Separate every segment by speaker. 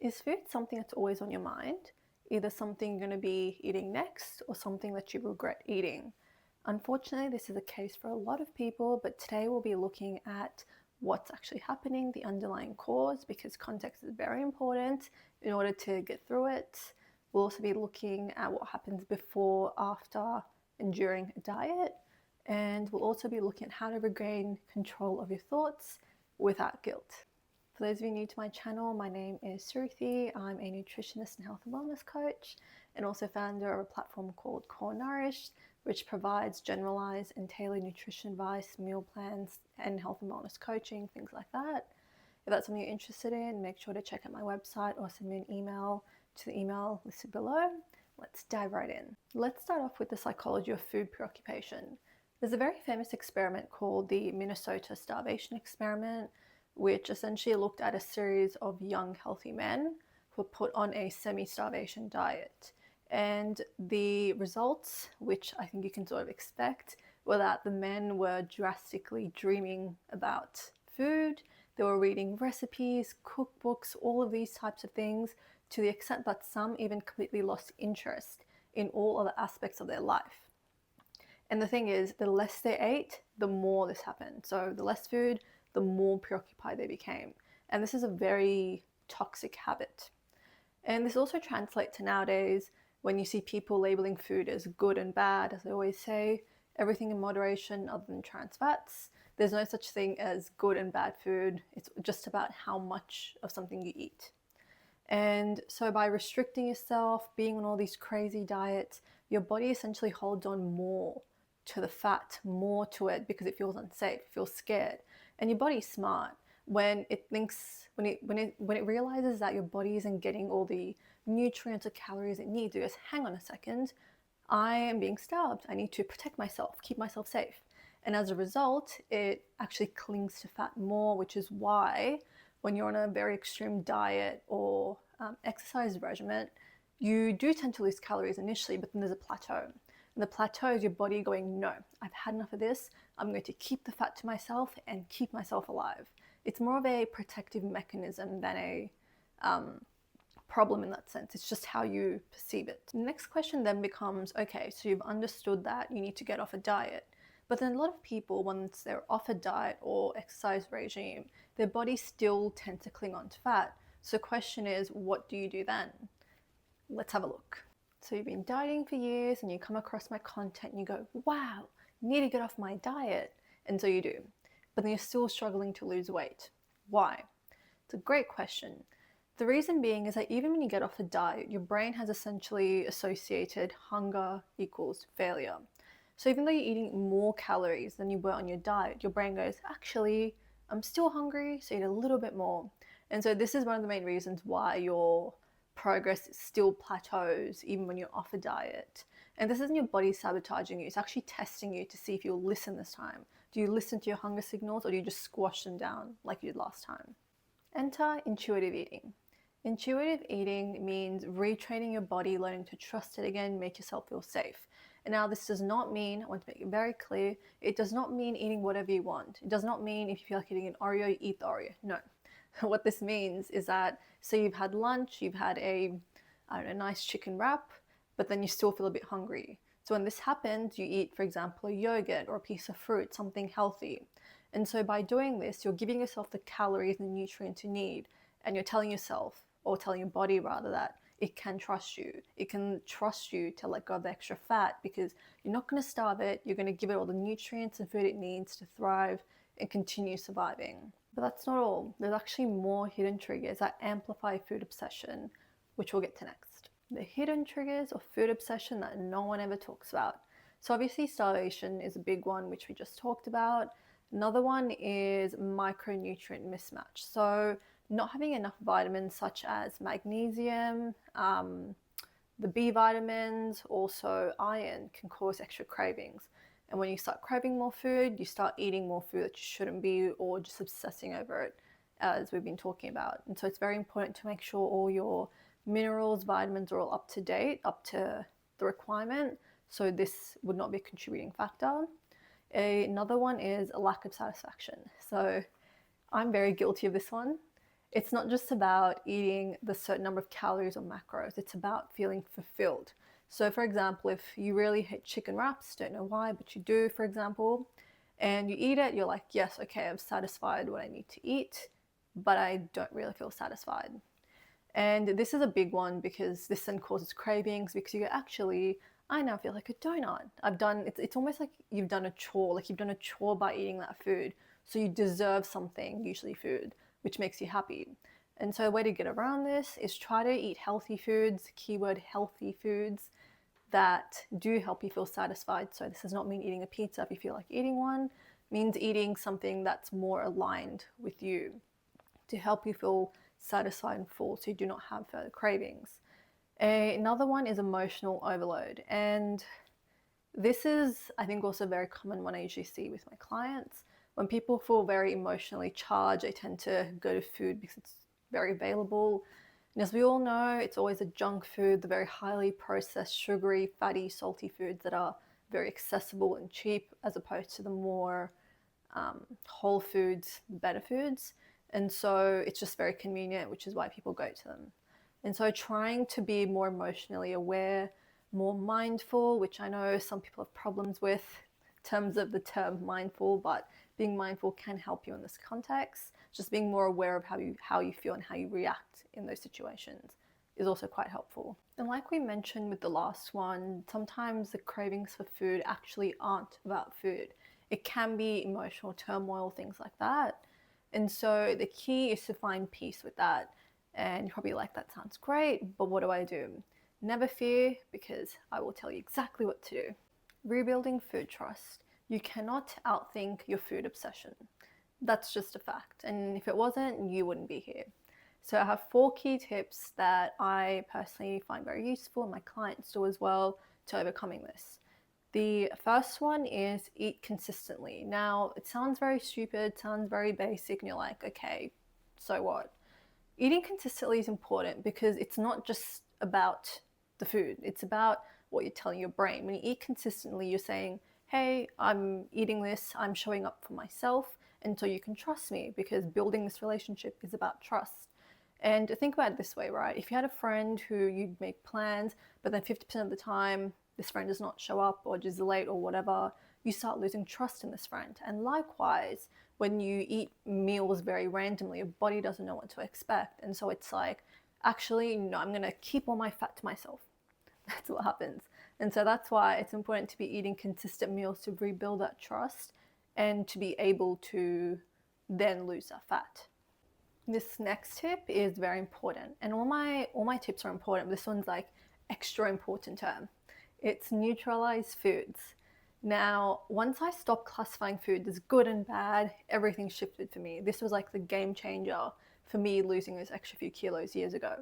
Speaker 1: Is food something that's always on your mind? Either something you're going to be eating next or something that you regret eating? Unfortunately, this is the case for a lot of people, but today we'll be looking at what's actually happening, the underlying cause, because context is very important in order to get through it. We'll also be looking at what happens before, after, and during a diet. And we'll also be looking at how to regain control of your thoughts without guilt. For those of you new to my channel, my name is Suruthi. I'm a nutritionist and health and wellness coach, and also founder of a platform called Core Nourished, which provides generalized and tailored nutrition advice, meal plans, and health and wellness coaching, things like that. If that's something you're interested in, make sure to check out my website or send me an email to the email listed below. Let's dive right in. Let's start off with the psychology of food preoccupation. There's a very famous experiment called the Minnesota starvation experiment, which essentially looked at a series of young, healthy men who were put on a semi-starvation diet. And the results, which I think you can sort of expect, were that the men were drastically dreaming about food. They were reading recipes, cookbooks, all of these types of things, to the extent that some even completely lost interest in all other aspects of their life. And the thing is, the less they ate, the more this happened. So the less food, the more preoccupied they became. And this is a very toxic habit. And this also translates to nowadays when you see people labeling food as good and bad, as I always say, everything in moderation other than trans fats. There's no such thing as good and bad food. It's just about how much of something you eat. And so by restricting yourself, being on all these crazy diets, your body essentially holds on more to the fat, more to it, because it feels unsafe, it feels scared. And your body's smart. When it realizes that your body isn't getting all the nutrients or calories it needs, it goes, hang on a second, I am being starved. I need to protect myself, keep myself safe. And as a result, it actually clings to fat more, which is why when you're on a very extreme diet or exercise regimen, you do tend to lose calories initially, but then there's a plateau. And the plateau is your body going, no, I've had enough of this. I'm going to keep the fat to myself and keep myself alive. It's more of a protective mechanism than a problem in that sense. It's just how you perceive it. The next question then becomes, okay, so you've understood that you need to get off a diet. But then a lot of people, once they're off a diet or exercise regime, their body still tends to cling on to fat. So the question is, what do you do then? Let's have a look. So you've been dieting for years and you come across my content and you go, wow, I need to get off my diet. And so you do. But then you're still struggling to lose weight. Why? It's a great question. The reason being is that even when you get off a diet, your brain has essentially associated hunger equals failure. So even though you're eating more calories than you were on your diet, your brain goes, actually, I'm still hungry, so eat a little bit more. And so this is one of the main reasons why your progress still plateaus even when you're off a diet. And this isn't your body sabotaging you, it's actually testing you to see if you'll listen this time. Do you listen to your hunger signals or do you just squash them down like you did last time? Enter intuitive eating. Intuitive eating means retraining your body, learning to trust it again, make yourself feel safe. And now this does not mean, I want to make it very clear, it does not mean eating whatever you want. It does not mean if you feel like eating an Oreo, you eat the Oreo. No. What this means is that, say you've had lunch, you've had a nice chicken wrap, but then you still feel a bit hungry. So when this happens, you eat, for example, a yogurt or a piece of fruit, something healthy. And so by doing this, you're giving yourself the calories and nutrients you need, and you're telling yourself, or telling your body rather, that it can trust you. It can trust you to let go of the extra fat because you're not going to starve it. You're going to give it all the nutrients and food it needs to thrive and continue surviving. But that's not all. There's actually more hidden triggers that amplify food obsession, which we'll get to next. The hidden triggers of food obsession that no one ever talks about. So obviously starvation is a big one, which we just talked about. Another one is micronutrient mismatch. So not having enough vitamins such as magnesium, the B vitamins, also iron can cause extra cravings. And when you start craving more food, you start eating more food that you shouldn't be, or just obsessing over it, as we've been talking about. And so it's very important to make sure all your minerals, vitamins are all up to date, up to the requirement. So this would not be a contributing factor. Another one is a lack of satisfaction. So I'm very guilty of this one. It's not just about eating the certain number of calories or macros, it's about feeling fulfilled. So, for example, if you really hate chicken wraps, don't know why, but you do, for example, and you eat it, you're like, yes, okay, I've satisfied what I need to eat, but I don't really feel satisfied. And this is a big one because this then causes cravings because you go, actually, I now feel like a donut. It's almost like you've done a chore, like you've done a chore by eating that food. So you deserve something, usually food, which makes you happy. And so a way to get around this is try to eat healthy foods, keyword healthy foods, that do help you feel satisfied. So this does not mean eating a pizza if you feel like eating one. It means eating something that's more aligned with you to help you feel satisfied and full so you do not have further cravings. Another one is emotional overload. And this is, I think, also a very common one I usually see with my clients. When people feel very emotionally charged, they tend to go to food because it's very available. And as we all know, it's always the junk food, the very highly processed, sugary, fatty, salty foods that are very accessible and cheap, as opposed to the more whole foods, better foods. And so it's just very convenient, which is why people go to them. And so trying to be more emotionally aware, more mindful, which I know some people have problems with in terms of the term mindful, but being mindful can help you in this context. Just being more aware of how you feel and how you react in those situations is also quite helpful. And like we mentioned with the last one, sometimes the cravings for food actually aren't about food. It can be emotional turmoil, things like that. And so the key is to find peace with that. And you're probably like, that sounds great, but what do I do? Never fear, because I will tell you exactly what to do. Rebuilding food trust. You cannot outthink your food obsession. That's just a fact. And if it wasn't, you wouldn't be here. So I have 4 key tips that I personally find very useful and my clients do as well to overcoming this. The first one is eat consistently. Now, it sounds very stupid, sounds very basic, and you're like, okay, so what? Eating consistently is important because it's not just about the food, it's about what you're telling your brain. When you eat consistently, you're saying, hey, I'm eating this, I'm showing up for myself, and so you can trust me, because building this relationship is about trust. And think about it this way, right? If you had a friend who you'd make plans, but then 50% of the time this friend does not show up or is late or whatever, you start losing trust in this friend. And likewise, when you eat meals very randomly, your body doesn't know what to expect. And so it's like, actually, no, I'm going to keep all my fat to myself. That's what happens. And so that's why it's important to be eating consistent meals to rebuild that trust and to be able to then lose that fat. This next tip is very important, and all my tips are important, but this one's like extra important term. It's neutralize foods. Now, once I stopped classifying food as good and bad, everything shifted for me. This was like the game changer for me losing those extra few kilos years ago.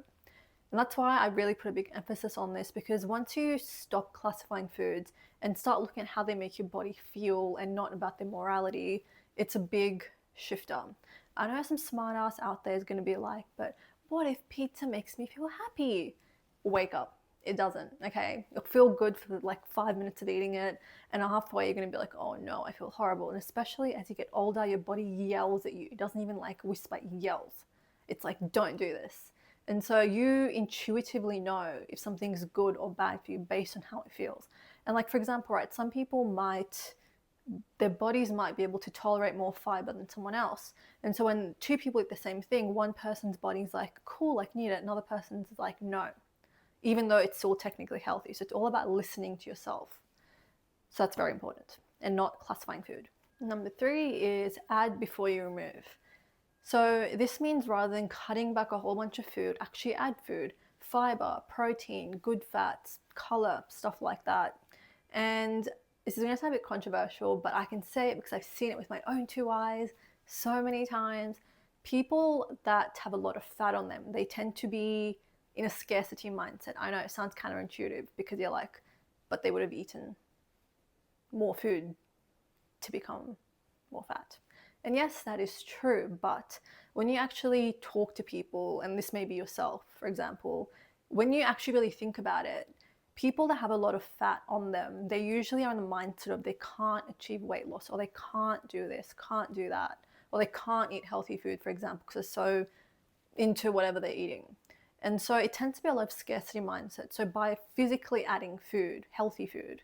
Speaker 1: And that's why I really put a big emphasis on this, because once you stop classifying foods and start looking at how they make your body feel and not about their morality, it's a big shifter. I know some smart ass out there is going to be like, but what if pizza makes me feel happy? Wake up. It doesn't, okay? You'll feel good for like 5 minutes of eating it, and halfway you're going to be like, oh no, I feel horrible. And especially as you get older, your body yells at you. It doesn't even like whisper, it yells. It's like, don't do this. And so you intuitively know if something's good or bad for you based on how it feels. And like, for example, right, some people their bodies might be able to tolerate more fiber than someone else. And so when 2 people eat the same thing, one person's body's like, cool, I can eat it. Another person's like, no, even though it's still technically healthy. So it's all about listening to yourself. So that's very important, and not classifying food. Number 3 is add before you remove. So this means rather than cutting back a whole bunch of food, actually add food, fiber, protein, good fats, color, stuff like that. And this is going to sound a bit controversial, but I can say it because I've seen it with my own 2 eyes so many times. People that have a lot of fat on them, they tend to be in a scarcity mindset. I know it sounds counterintuitive because you're like, but they would have eaten more food to become more fat. And yes, that is true, but when you actually talk to people, and this may be yourself, for example, when you actually really think about it, people that have a lot of fat on them, they usually are in the mindset of they can't achieve weight loss, or they can't do this, can't do that, or they can't eat healthy food, for example, because they're so into whatever they're eating. And so it tends to be a lot of scarcity mindset. So by physically adding food, healthy food,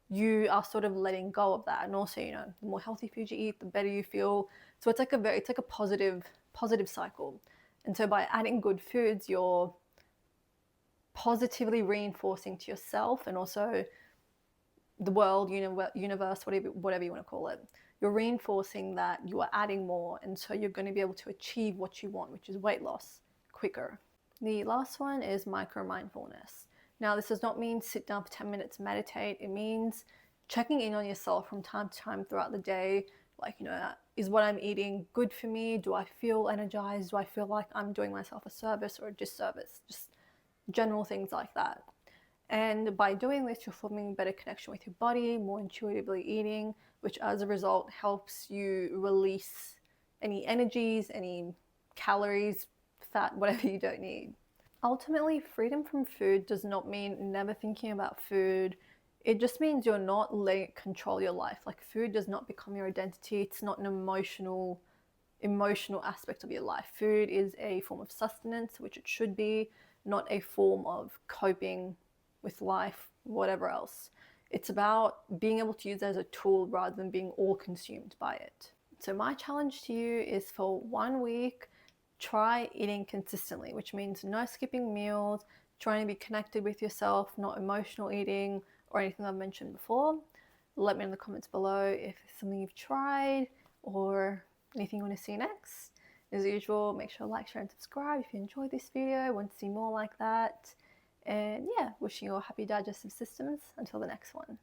Speaker 1: you are sort of letting go of that. And also, the more healthy food you eat, the better you feel. So it's like a positive cycle. And so by adding good foods, you're positively reinforcing to yourself and also the world, universe, whatever you want to call it. You're reinforcing that you are adding more, and so you're going to be able to achieve what you want, which is weight loss, quicker. The last one is micro mindfulness. Now, this does not mean sit down for 10 minutes, meditate. It means checking in on yourself from time to time throughout the day. Like, is what I'm eating good for me? Do I feel energized? Do I feel like I'm doing myself a service or a disservice? Just general things like that. And by doing this, you're forming a better connection with your body, more intuitively eating, which as a result helps you release any energies, any calories, fat, whatever you don't need. Ultimately, freedom from food does not mean never thinking about food. It just means you're not letting it control your life. Like, food does not become your identity. It's not an emotional aspect of your life. Food is a form of sustenance, which it should be, not a form of coping with life, whatever else. It's about being able to use it as a tool rather than being all consumed by it. So my challenge to you is for 1 week, try eating consistently, which means no skipping meals, trying to be connected with yourself, not emotional eating or anything I've mentioned before. Let me know in the comments below if it's something you've tried or anything you want to see next. As usual, make sure to like, share, and subscribe if you enjoyed this video, want to see more like that. And yeah, wishing you all happy digestive systems until the next one.